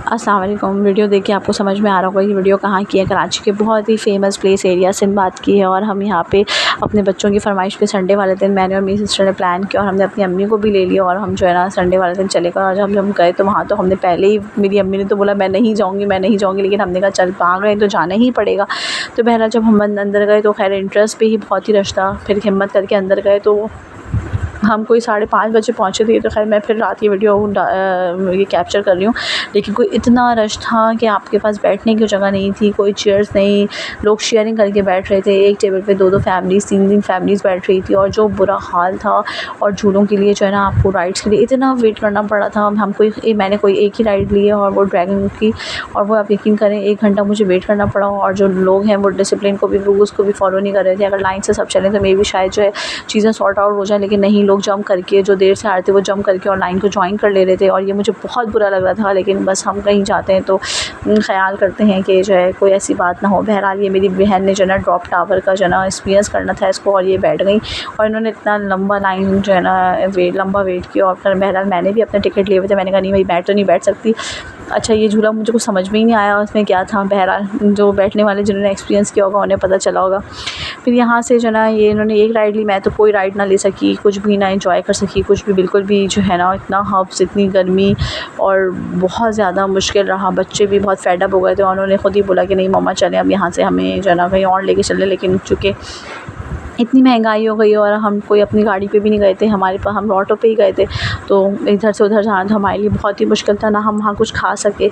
अस्सलाम वालेकुम। वीडियो देख के आपको समझ में आ रहा होगा कि वीडियो कहाँ की है। कराची के बहुत ही फ़ेमस प्लेस एरिया सिंदबाद की है और हम यहाँ पे अपने बच्चों की फरमाइश पे संडे वाले दिन मैंने और मेरी सिस्टर ने प्लान किया और हमने अपनी अम्मी को भी ले लिया और हम जो है ना संडे वाले दिन चले गए। और जब हम गए तो वहाँ तो हमने पहले ही, मेरी अम्मी ने तो बोला मैं नहीं जाऊँगी, लेकिन हमने कहा चल आ गए तो जाना ही पड़ेगा। तो बहरहाल जब हम अंदर गए तो खैर एंट्रेंस पे ही बहुत ही रश था। फिर हिम्मत करके अंदर गए तो हम कोई 5:30 बजे पहुँचे थे। तो ख़ैर मैं फिर रात की वीडियो ये कैप्चर कर रही हूँ, लेकिन कोई इतना रश था कि आपके पास बैठने की जगह नहीं थी, कोई चेयर्स नहीं, लोग शेयरिंग करके बैठ रहे थे। एक टेबल पे 2-2 फैमिलीज़ 3-3 फैमिलीज़ बैठ रही थी और जो बुरा हाल था। और झूलों के लिए जो है ना आपको राइड्स के लिए इतना वेट करना पड़ा था। मैंने कोई एक ही राइड ली है और वो ड्रैगन की, और वो आप यकीन करें 1 घंटा मुझे वेट करना पड़ा। और जो लोग हैं वो डिसिप्लिन को भी, रूल्स को भी फॉलो नहीं कर रहे थे। अगर लाइन से सब चलें तो मे बी शायद जो है चीज़ें सॉर्ट आउट हो जाए, लेकिन नहीं, लोग जंप करके, जो देर से आ रहे थे वो जंप करके और लाइन को ज्वाइन कर ले रहे थे। और ये मुझे बहुत बुरा लग रहा था, लेकिन बस हम कहीं जाते हैं तो ख़्याल करते हैं कि जो है कोई ऐसी बात ना हो। बहरहाल ये मेरी बहन ने जो है ना ड्रॉप टावर का जो है ना एक्सपीरियंस करना था इसको, और ये बैठ गई और इन्होंने इतना लंबा लाइन जो है ना लंबा वेट किया। और फिर बहरहाल मैंने भी अपने टिकट लिए हुए थे। मैंने कहा नहीं भाई मैं तो नहीं बैठ सकती। अच्छा, ये झूला मुझे कुछ समझ में ही नहीं आया उसमें क्या था। बहरहाल जो बैठने वाले जिन्होंने एक्सपीरियंस किया होगा उन्हें पता चला होगा। फिर यहाँ से जो ना ये इन्होंने एक राइड ली, मैं तो कोई राइड ना ले सकी, कुछ भी ना एंजॉय कर सकी, कुछ भी बिल्कुल भी जो है ना। इतना हब्स, इतनी गर्मी और बहुत ज़्यादा मुश्किल रहा। बच्चे भी बहुत फेड अप हो गए थे और उन्होंने ख़ुद ही बोला कि नहीं मम्मा चलें अब यहाँ से, हमें जो है ना कहीं और लेके चलें। लेकिन चूँकि इतनी महंगाई हो गई और हम कोई अपनी गाड़ी पे भी नहीं गए थे, हम ऑटो पे ही गए थे, तो इधर से उधर जाना तो हमारे लिए बहुत ही मुश्किल था, ना हम वहाँ कुछ खा सके।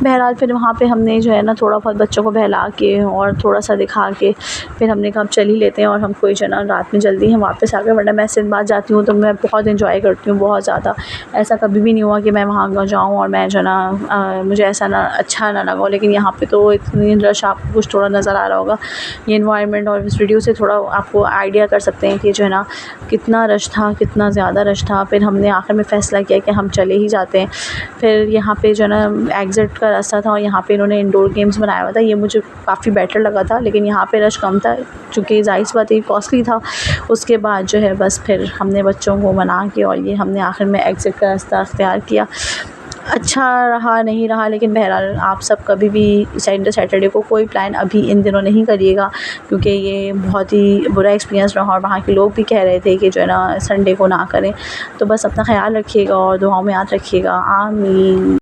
बहरहाल फिर वहाँ पे हमने जो है ना थोड़ा बहुत बच्चों को बहला के और थोड़ा सा दिखा के फिर हमने कहा अब चल ही लेते हैं। और हम कोई जो है ना रात में जल्दी हम वापस आ गए, वरना मैं सिंदबाद जाती हूँ तो मैं बहुत इन्जॉय करती हूँ, बहुत ज़्यादा। ऐसा कभी भी नहीं हुआ कि मैं वहाँ जाऊँ और मैं जो है ना मुझे ऐसा ना अच्छा ना लगा हो। लेकिन यहाँ पे तो इतनी रश आपको कुछ थोड़ा नज़र आ रहा होगा, ये एनवायरनमेंट, और इस वीडियो से थोड़ा आपको आइडिया कर सकते हैं कि जो है ना कितना रश था, कितना ज़्यादा रश था। फिर हमने आखिर में फ़ैसला किया कि हम चले ही जाते हैं। फिर यहाँ पे जो है ना एग्ज़िट का रास्ता था और यहाँ पे इन्होंने इंडोर गेम्स बनाया हुआ था, ये मुझे काफ़ी बेटर लगा था। लेकिन यहाँ पे रश कम था चूँकि ज़ाहिर सी बात है कॉस्टली था। उसके बाद जो है बस फिर हमने बच्चों को मना के और ये हमने आखिर में एग्ज़िट का रास्ता अख्तियार किया। अच्छा रहा नहीं रहा, लेकिन बहरहाल आप सब कभी भी सैटरडे को कोई प्लान अभी इन दिनों नहीं करिएगा, क्योंकि ये बहुत ही बुरा एक्सपीरियंस रहा और वहाँ के लोग भी कह रहे थे कि जो है ना संडे को ना करें। तो बस अपना ख्याल रखिएगा और दुआओं में याद रखिएगा। आमीन।